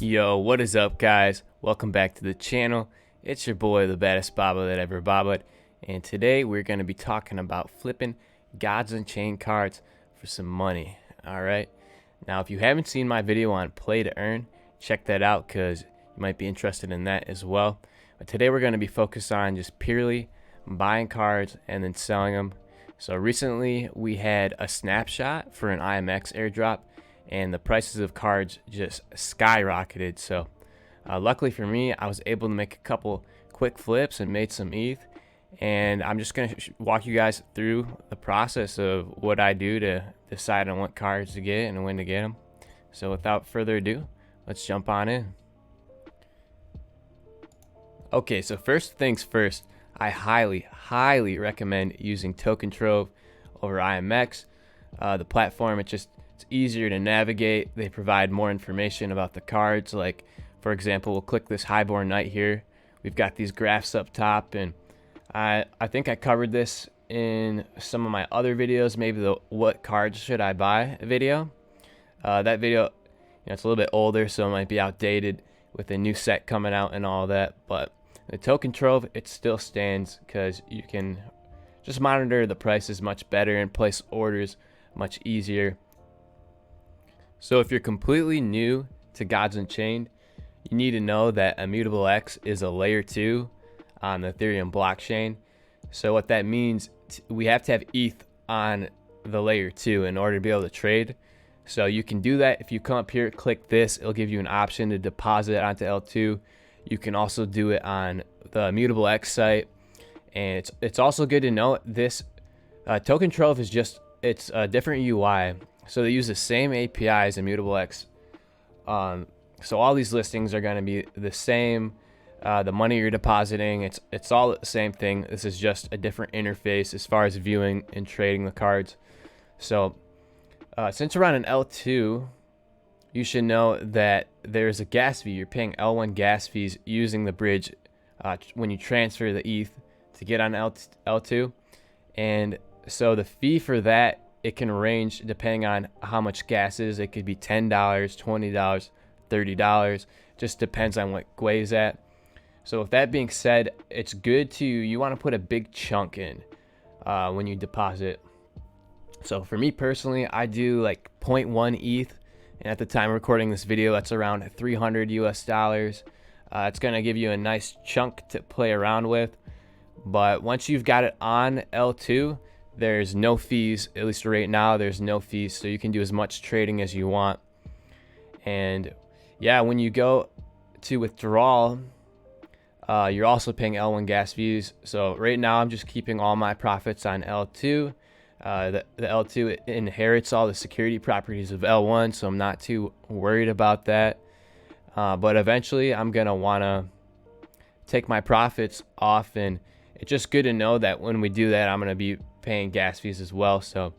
Yo, what is up, guys? Welcome back to the channel. It's your boy, the baddest baba that ever baba'd, and today we're going to be talking about flipping Gods Unchained cards for some money. Alright, now if you haven't seen my video on play to earn, check that out because you might be interested in that as well. But today we're going to be focused on just purely buying cards and then selling them. So recently we had a snapshot for an IMX airdrop, and the prices of cards just skyrocketed. So luckily for me, I was able to make a couple quick flips and made some ETH, and I'm just going to walk you guys through the process of what I do to decide on what cards to get and when to get them. So without further ado, let's jump on in. Okay, so first things first, I highly recommend using Token Trove over IMX. The platform, it's easier to navigate. They provide more information about the cards. Like, for example, we'll click this Highborn Knight here. We've got these graphs up top, and I think I covered this in some of my other videos, maybe the what cards should I buy video. That video, it's a little bit older, so it might be outdated with a new set coming out and all that, but the Token Trove, it still stands because you can just monitor the prices much better and place orders much easier. So if you're completely new to Gods Unchained, you need to know that Immutable X is a layer 2 on the Ethereum blockchain. So what that means, we have to have ETH on the layer 2 in order to be able to trade. So you can do that if you come up here, click this, it'll give you an option to deposit onto L2. You can also do it on the Immutable X site, and it's also good to know this Token Trove is it's a different UI. So they use the same API as Immutable X. So all these listings are going to be the same. The money you're depositing, it's all the same thing. This is just a different interface as far as viewing and trading the cards. So since we're on an L2, you should know that there's a gas fee. You're paying L1 gas fees using the bridge when you transfer the ETH to get on L2. And so the fee for that, it can range depending on how much gas is. It could be $10, $20, $30. Just depends on what GUI is at. So with that being said, it's good you want to put a big chunk in when you deposit. So for me personally, I do like 0.1 ETH. And at the time of recording this video, that's around $300 US. It's going to give you a nice chunk to play around with. But once you've got it on L2, there's no fees. At least right now, there's no fees. So you can do as much trading as you want. And yeah, when you go to withdrawal, you're also paying L1 gas fees. So right now, I'm just keeping all my profits on L2. The L2 inherits all the security properties of L1, so I'm not too worried about that. But eventually, I'm going to want to take my profits off, and it's just good to know that when we do that, I'm going to be paying gas fees as well. So,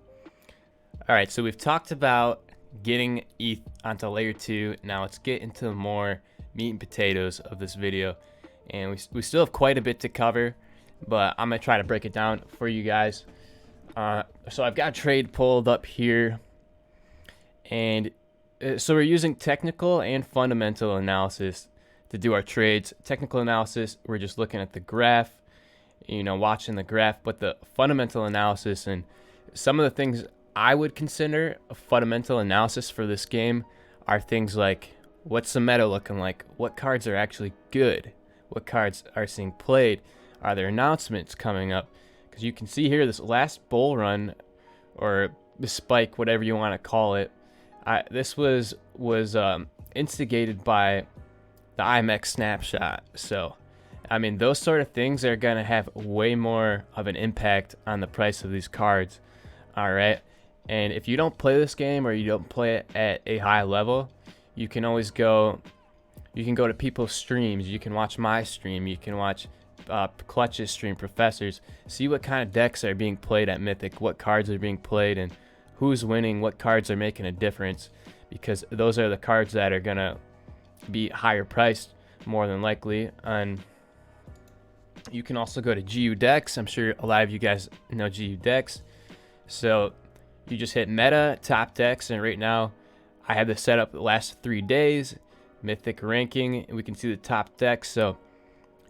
all right, so we've talked about getting ETH onto layer 2. Now let's get into the more meat and potatoes of this video. And we still have quite a bit to cover, but I'm going to try to break it down for you guys. So I've got a trade pulled up here, and so we're using technical and fundamental analysis to do our trades. Technical analysis, we're just looking at the graph, watching the graph, but the fundamental analysis and some of the things I would consider a fundamental analysis for this game are things like, what's the meta looking like? What cards are actually good? What cards are seeing played? Are there announcements coming up? Because you can see here, this last bull run, or the spike, whatever you want to call it, this was instigated by the IMX snapshot. So, I mean, those sort of things are going to have way more of an impact on the price of these cards. All right. And if you don't play this game, or you don't play it at a high level, you can always go to people's streams. You can watch my stream. You can watch Clutch's stream, Professor's, see what kind of decks are being played at Mythic, what cards are being played, and who's winning, what cards are making a difference, because those are the cards that are gonna be higher priced more than likely. And you can also go to GU decks. I'm sure a lot of you guys know GU decks. So you just hit meta top decks, and right now I have this set up the last 3 days. mythic ranking, and we can see the top decks. So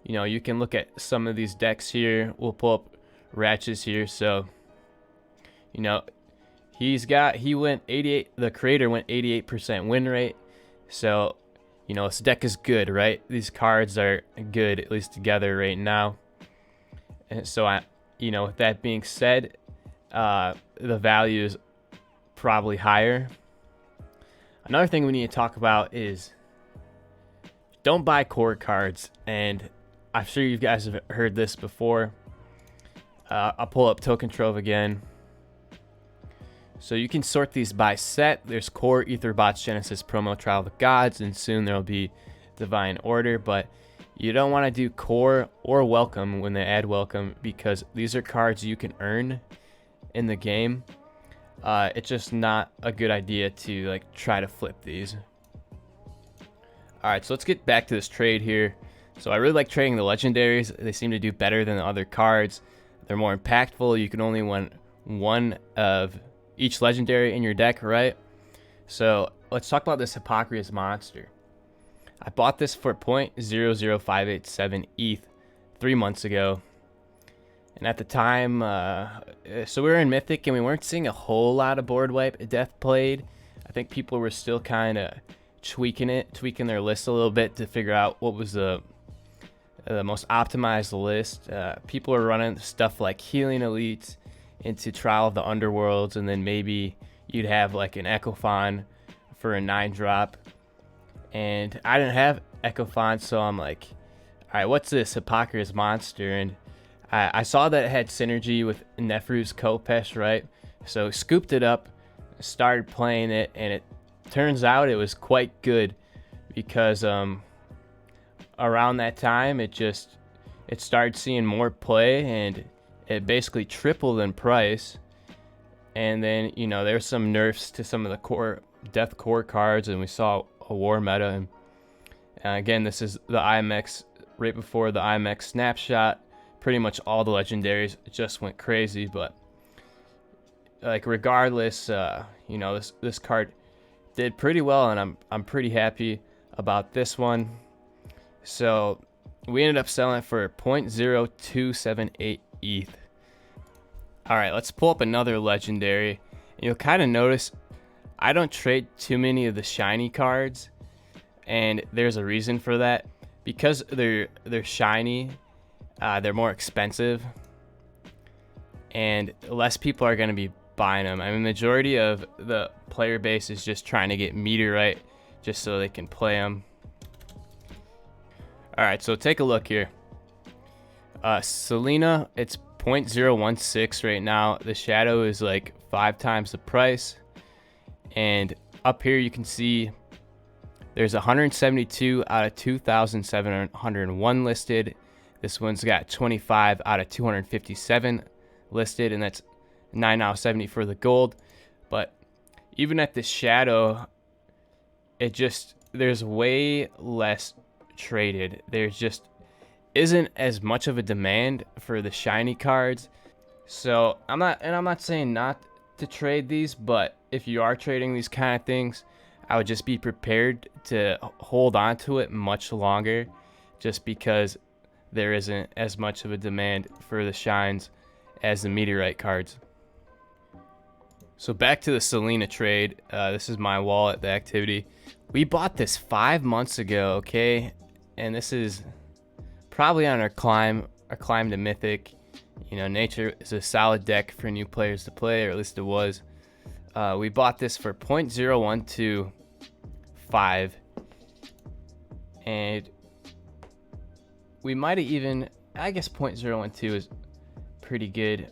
you can look at some of these decks here. We'll pull up Ratchets here. So he went 88, the creator went 88% win rate. So this deck is good, right? These cards are good, at least together right now. And so with that being said, the value is probably higher. Another thing we need to talk about is don't buy core cards. And I'm sure you guys have heard this before. I'll pull up Token Trove again. So you can sort these by set. There's Core, Etherbots, Genesis, Promo, Trial of the Gods, and soon there'll be Divine Order. But you don't want to do Core or Welcome when they add Welcome, because these are cards you can earn in the game. It's just not a good idea to try to flip these. Alright, so let's get back to this trade here. So I really like trading the legendaries. They seem to do better than the other cards. They're more impactful. You can only win one of each legendary in your deck, right? So let's talk about this Hypocrious monster. I bought this for 0.00587 ETH 3 months ago, and at the time, so we were in Mythic and we weren't seeing a whole lot of board wipe death played. I think people were still kind of tweaking their list a little bit to figure out what was the most optimized list. People are running stuff like Healing Elites into Trial of the Underworlds, and then maybe you'd have an Echophon for a 9-drop. And I didn't have Echophon, so I'm like, all right, what's this Hypocrious monster? And I saw that it had synergy with Nefru's Kopesh, right? So scooped it up, started playing it, and it turns out it was quite good, because around that time it started seeing more play, and it basically tripled in price. And then there's some nerfs to some of the death core cards, and we saw a war meta. And again, this is the IMX right before the IMX snapshot. Pretty much all the legendaries just went crazy, but regardless, this card did pretty well, and I'm pretty happy about this one. So we ended up selling it for 0.0278 ETH. All right, let's pull up another legendary. You'll kind of notice I don't trade too many of the shiny cards, and there's a reason for that. Because they're shiny, they're more expensive, and less people are going to be buying them. I mean, majority of the player base is just trying to get Meteorite just so they can play them. All right, so take a look here. Selena, it's 0.016 right now. The Shadow is 5 times the price. And up here you can see there's 172 out of 2,701 listed. This one's got 25 out of 257 listed, and that's 9 out of 70 for the gold. But even at the Shadow, there's way less traded. There's just isn't as much of a demand for the shiny cards. So I'm not saying not to trade these, but if you are trading these kind of things, I would just be prepared to hold on to it much longer, just because there isn't as much of a demand for the shines as the Meteorite cards. So back to the Selena trade. This is my wallet, the activity. We bought this 5 months ago, okay? And this is probably on our climb to Mythic. Nature is a solid deck for new players to play, or at least it was. We bought this for 0.0125, and we might have even, I guess 0.012 is pretty good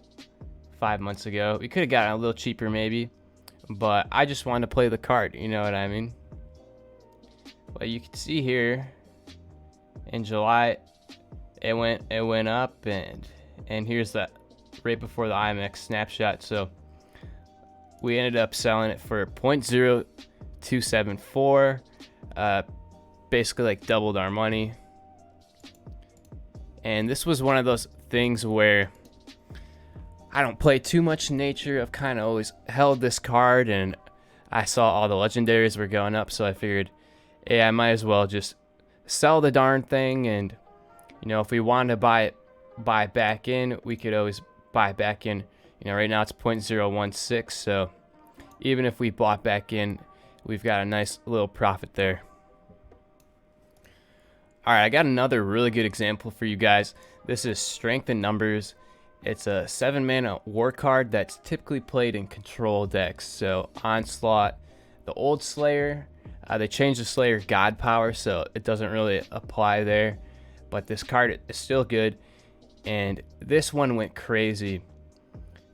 5 months ago. We could have gotten a little cheaper maybe, but I just wanted to play the card, you know what I mean? But you can see here in July it went up, and here's that right before the IMX snapshot. So we ended up selling it for 0.0274, basically doubled our money. And this was one of those things where I don't play too much Nature. I've kind of always held this card, and I saw all the legendaries were going up, so I figured hey, I might as well just sell the darn thing. And if we wanted to buy back in, we could always buy back in. Right now it's 0.016, so even if we bought back in, we've got a nice little profit there. All right, I got another really good example for you guys. This is Strength in Numbers. It's a 7-mana war card that's typically played in control decks. So Onslaught, the old Slayer, they changed the Slayer God Power, so it doesn't really apply there. But this card is still good, and this one went crazy.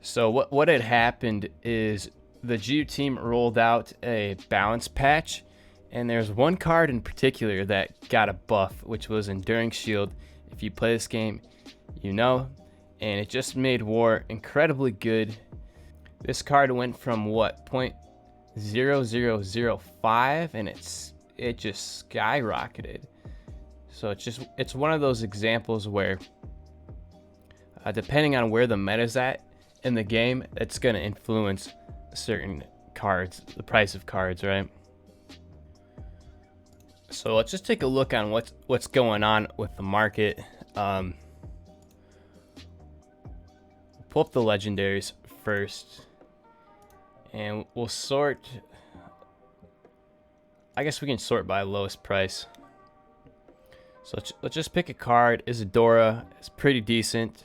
So what had happened is the GU team rolled out a balance patch, and there's one card in particular that got a buff, which was Enduring Shield. If you play this game, and it just made war incredibly good. This card went from 0.0005, and it just skyrocketed. So it's one of those examples where depending on where the meta's at in the game, it's going to influence certain cards, the price of cards, right? So let's just take a look on what's going on with the market. Pull up the legendaries first, and we'll sort. I guess we can sort by lowest price. So let's just pick a card. Isadora is pretty decent.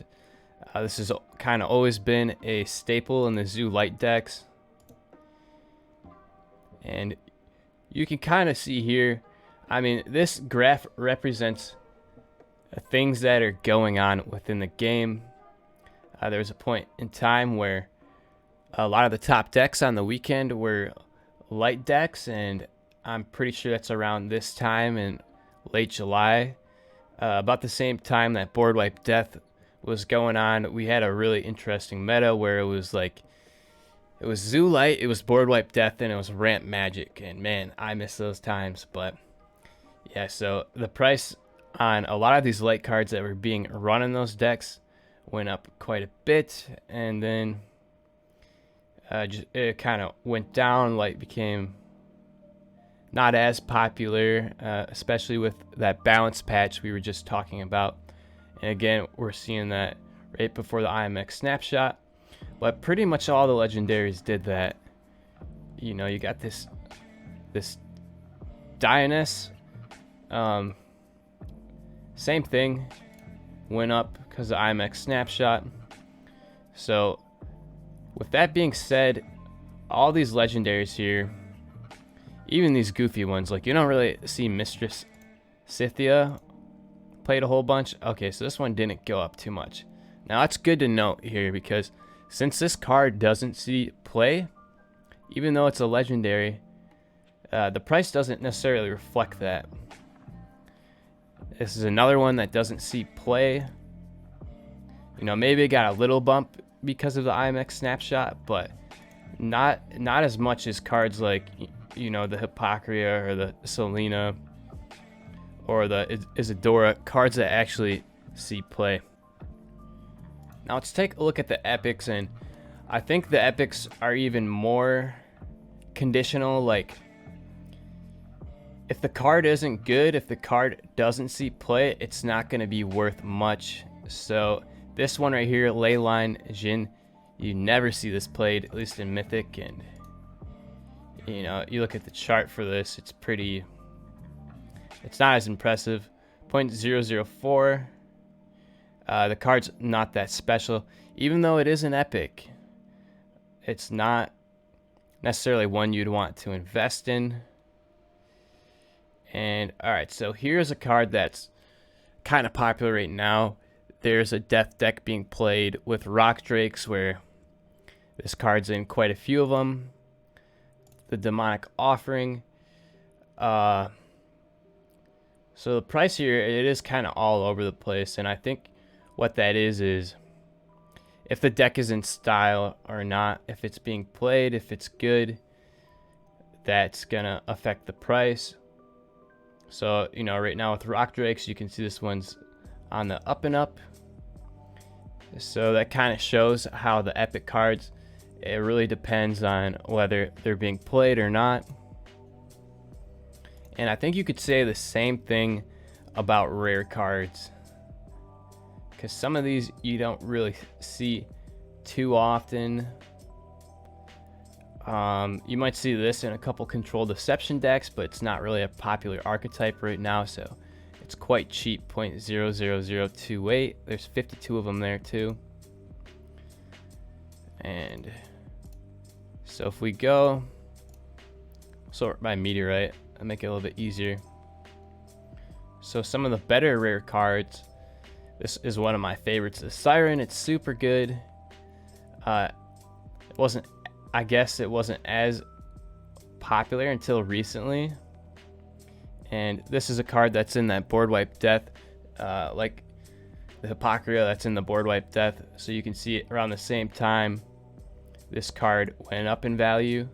This has kind of always been a staple in the Zoo Light decks, and you can kind of see here. I mean, this graph represents things that are going on within the game. There was a point in time where a lot of the top decks on the weekend were light decks, and I'm pretty sure that's around this time in late July. About the same time that Board Wipe Death was going on, we had a really interesting meta where it was Zoo Light, it was Board Wipe Death, and it was Ramp Magic. And man, I miss those times. But yeah, so the price on a lot of these light cards that were being run in those decks went up quite a bit, and then it kind of went down. Light became not as popular, especially with that balance patch we were just talking about. And again, we're seeing that right before the IMX snapshot. But pretty much all the legendaries did that. You got this Dionys. Same thing, went up because of IMX snapshot. So with that being said, all these legendaries here, even these goofy ones, like you don't really see Mistress Scythia played a whole bunch. Okay, so this one didn't go up too much. Now that's good to note here, because since this card doesn't see play, even though it's a legendary, the price doesn't necessarily reflect that. This is another one that doesn't see play. Maybe it got a little bump because of the IMX snapshot, but not as much as cards like the Hippocria or the Selena or the Isadora, cards that actually see play. Now let's take a look at the epics, and I think the epics are even more conditional. Like, if the card isn't good, if the card doesn't see play, it's not going to be worth much. So this one right here, Leyline Jin, you never see this played, at least in Mythic. And you look at the chart for this, it's not as impressive. 0.004. The card's not that special, even though it is an epic. It's not necessarily one you'd want to invest in. And alright, so here's a card that's kind of popular right now. There's a death deck being played with Rock Drakes, where this card's in quite a few of them. The Demonic Offering. So the price here, it is kind of all over the place, and I think what that is if the deck is in style or not, if it's being played, if it's good, that's gonna affect the price. So right now with Rock Drakes, you can see this one's on the up and up. So that kind of shows how the epic cards, it really depends on whether they're being played or not. And I think you could say the same thing about rare cards, because some of these you don't really see too often. You might see this in a couple control deception decks, but it's not really a popular archetype right now, so it's quite cheap. 0.00028. There's 52 of them there too. And so if we go sort by meteorite, I'll make it a little bit easier. So some of the better rare cards, this is one of my favorites, the Siren. It's super good. I guess it wasn't as popular until recently. And this is a card that's in that board wipe death, like the Hypocrita that's in the board wipe death. So you can see it around the same time this card went up in value.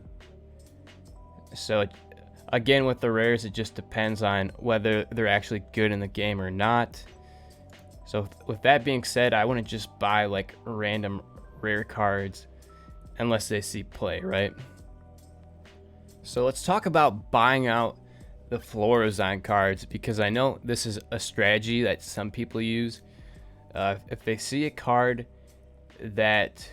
So again, with the rares, it just depends on whether they're actually good in the game or not. So with that being said, I wouldn't just buy like random rare cards unless they see play, right? So let's talk about buying out the Fluorescent cards, because I know this is a strategy that some people use. If they see a card that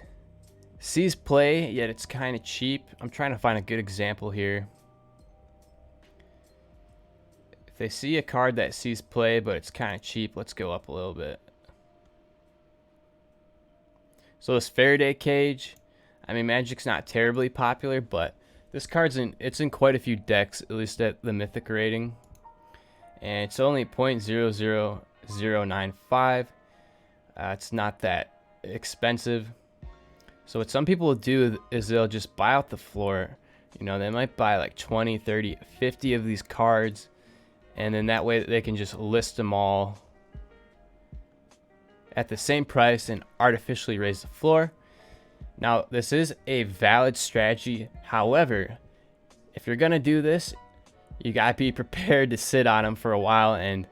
sees play, yet it's kind of cheap. I'm trying to find a good example here. If they see a card that sees play, but it's kind of cheap, let's go up a little bit. So this Faraday Cage, I mean, Magic's not terribly popular, but this card's it's in quite a few decks, at least at the Mythic rating. And it's only 0.00095. It's not that expensive. So what some people will do is they'll just buy out the floor. You know, they might buy like 20, 30, 50 of these cards. And then that way they can just list them all at the same price and artificially raise the floor. Now, this is a valid strategy. However, if you're going to do this, you got to be prepared to sit on them for a while. And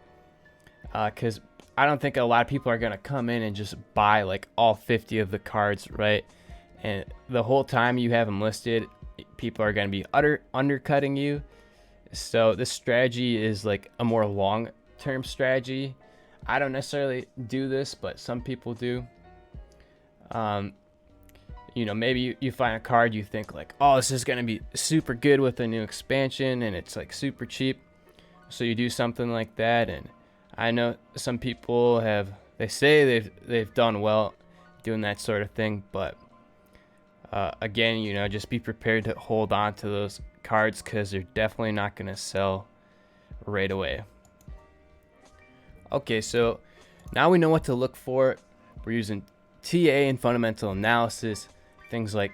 because I don't think a lot of people are going to come in and just buy like all 50 of the cards, right? And the whole time you have them listed, people are going to be undercutting you. So this strategy is like a more long-term strategy. I don't necessarily do this, but some people do. You know, maybe you find a card you think like, oh, this is going to be super good with a new expansion, and it's like super cheap. So you do something like that, and I know some people they say they've done well doing that sort of thing, but again, you know, just be prepared to hold on to those cards, because they're definitely not going to sell right away. Okay, so now we know what to look for. We're using TA and fundamental analysis, things like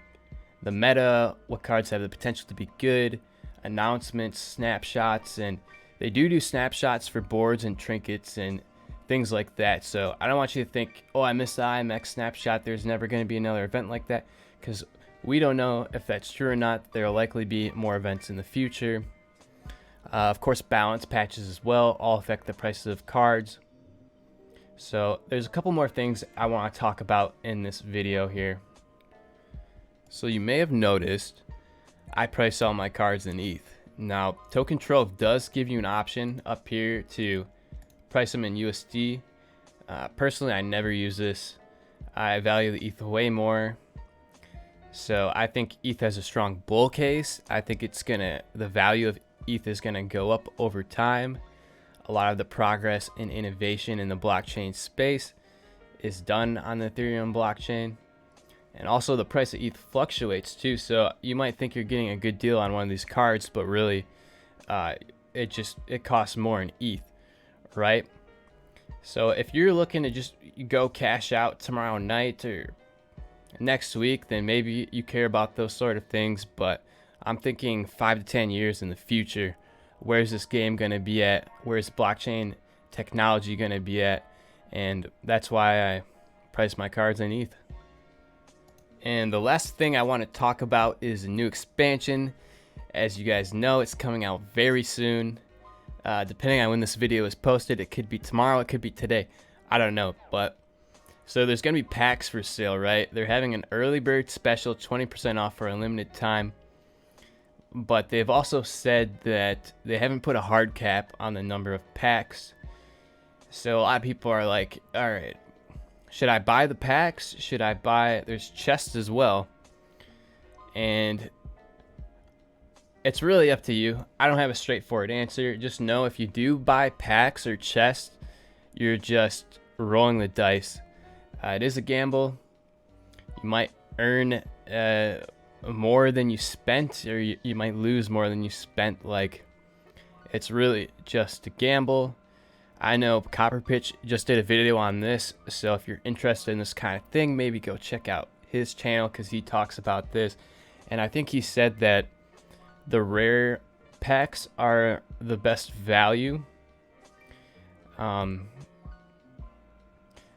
the meta, what cards have the potential to be good, announcements, snapshots, and they do snapshots for boards and trinkets and things like that. So I don't want you to think, oh, I missed the IMX snapshot, there's never going to be another event like that, because we don't know if that's true or not. There will likely be more events in the future. Of course, balance patches as well all affect the prices of cards. So there's a couple more things I want to talk about in this video here. So you may have noticed I price all my cards in ETH. Now, Token Trove does give you an option up here to price them in USD. Personally, I never use this. I value the ETH way more. So I think ETH has a strong bull case. I think the value of ETH is gonna go up over time. A lot of the progress and innovation in the blockchain space is done on the Ethereum blockchain. And also the price of ETH fluctuates too. So you might think you're getting a good deal on one of these cards, but really it costs more in ETH, right? So if you're looking to just go cash out tomorrow night or next week, then maybe you care about those sort of things. But I'm thinking 5 to 10 years in the future. Where's this game going to be at? Where's blockchain technology going to be at? And that's why I price my cards in ETH. And the last thing I want to talk about is a new expansion. As you guys know, it's coming out very soon. Depending on when this video is posted, it could be tomorrow, it could be today. I don't know. But so there's going to be packs for sale, right? They're having an early bird special, 20% off for a limited time. but they've also said that they haven't put a hard cap on the number of packs. So a lot of people are like, all right, should I buy the packs? Should I buy, there's chests as well. And it's really up to you. I don't have a straightforward answer. Just know if you do buy packs or chests, you're just rolling the dice. It is a gamble. You might earn more than you spent, or you might lose more than you spent. Like, it's really just a gamble. I know Copper Pitch just did a video on this, so if you're interested in this kind of thing, maybe go check out his channel because he talks about this. And I think he said that the rare packs are the best value.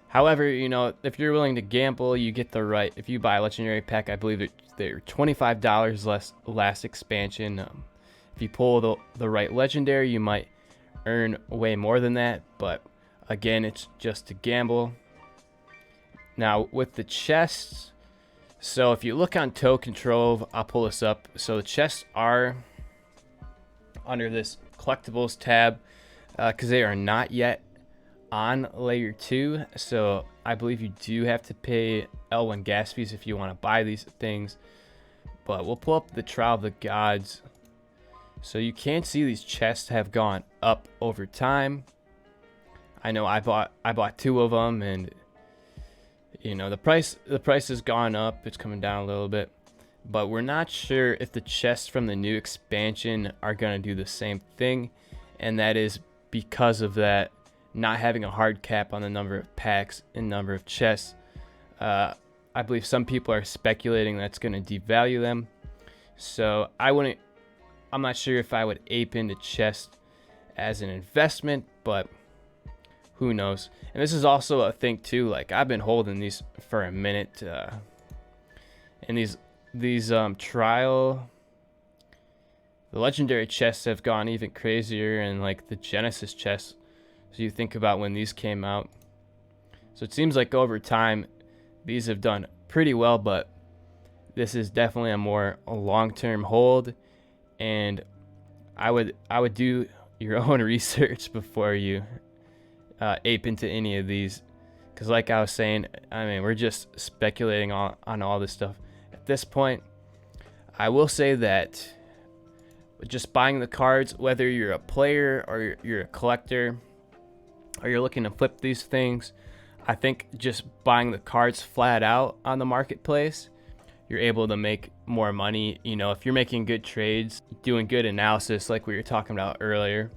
However, you know, if you're willing to gamble, you get the right. If you buy a legendary pack, I believe they're $25 less last expansion. If you pull the right legendary, you might earn way more than that, but again, it's just a gamble. Now with the chests, so if you look on Token Trove, I'll pull this up. So the chests are under this collectibles tab because they are not yet on layer 2, so I believe you do have to pay L1 gas fees if you want to buy these things. But we'll pull up the Trial of the Gods. So you can see these chests have gone up over time. I know I bought 2 of them, and you know the price has gone up. It's coming down a little bit, but we're not sure if the chests from the new expansion are going to do the same thing, and that is because of that not having a hard cap on the number of packs and number of chests. I believe some people are speculating that's going to devalue them, so I'm not sure if I would ape into chest as an investment, but who knows. And this is also a thing too, like I've been holding these for a minute, and these trial, the legendary chests have gone even crazier, and like the Genesis chests, so you think about when these came out. So it seems like over time these have done pretty well, but this is definitely a long-term hold. And I would do your own research before you ape into any of these, because like I was saying, I mean, we're just speculating on all this stuff at this point. I will say that just buying the cards, whether you're a player or you're a collector or you're looking to flip these things, I think just buying the cards flat out on the marketplace, you're able to make more money. You know, if you're making good trades, doing good analysis like we were talking about earlier.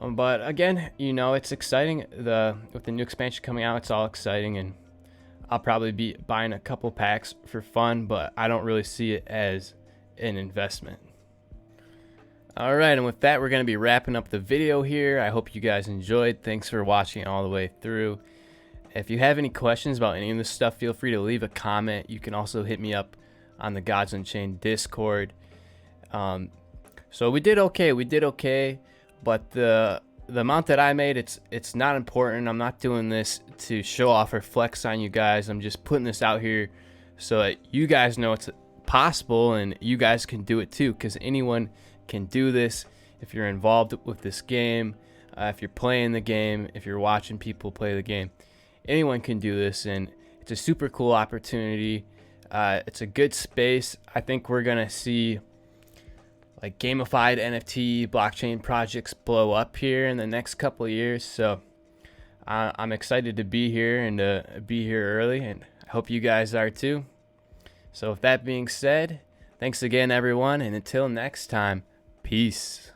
But again, you know, it's exciting. With the new expansion coming out, it's all exciting, and I'll probably be buying a couple packs for fun, but I don't really see it as an investment. All right, and with that, we're going to be wrapping up the video here. I hope you guys enjoyed. Thanks for watching all the way through. If you have any questions about any of this stuff, feel free to leave a comment. You can also hit me up on the Gods Unchained Discord. So we did okay, but the amount that I made, it's not important. I'm not doing this to show off or flex on you guys. I'm just putting this out here so that you guys know it's possible and you guys can do it too, because anyone can do this if you're involved with this game, if you're playing the game, if you're watching people play the game. Anyone can do this, and it's a super cool opportunity. It's a good space. I think we're gonna see like gamified NFT blockchain projects blow up here in the next couple of years. So I'm excited to be here and to be here early, and I hope you guys are too. So with that being said, thanks again everyone, and until next time, peace.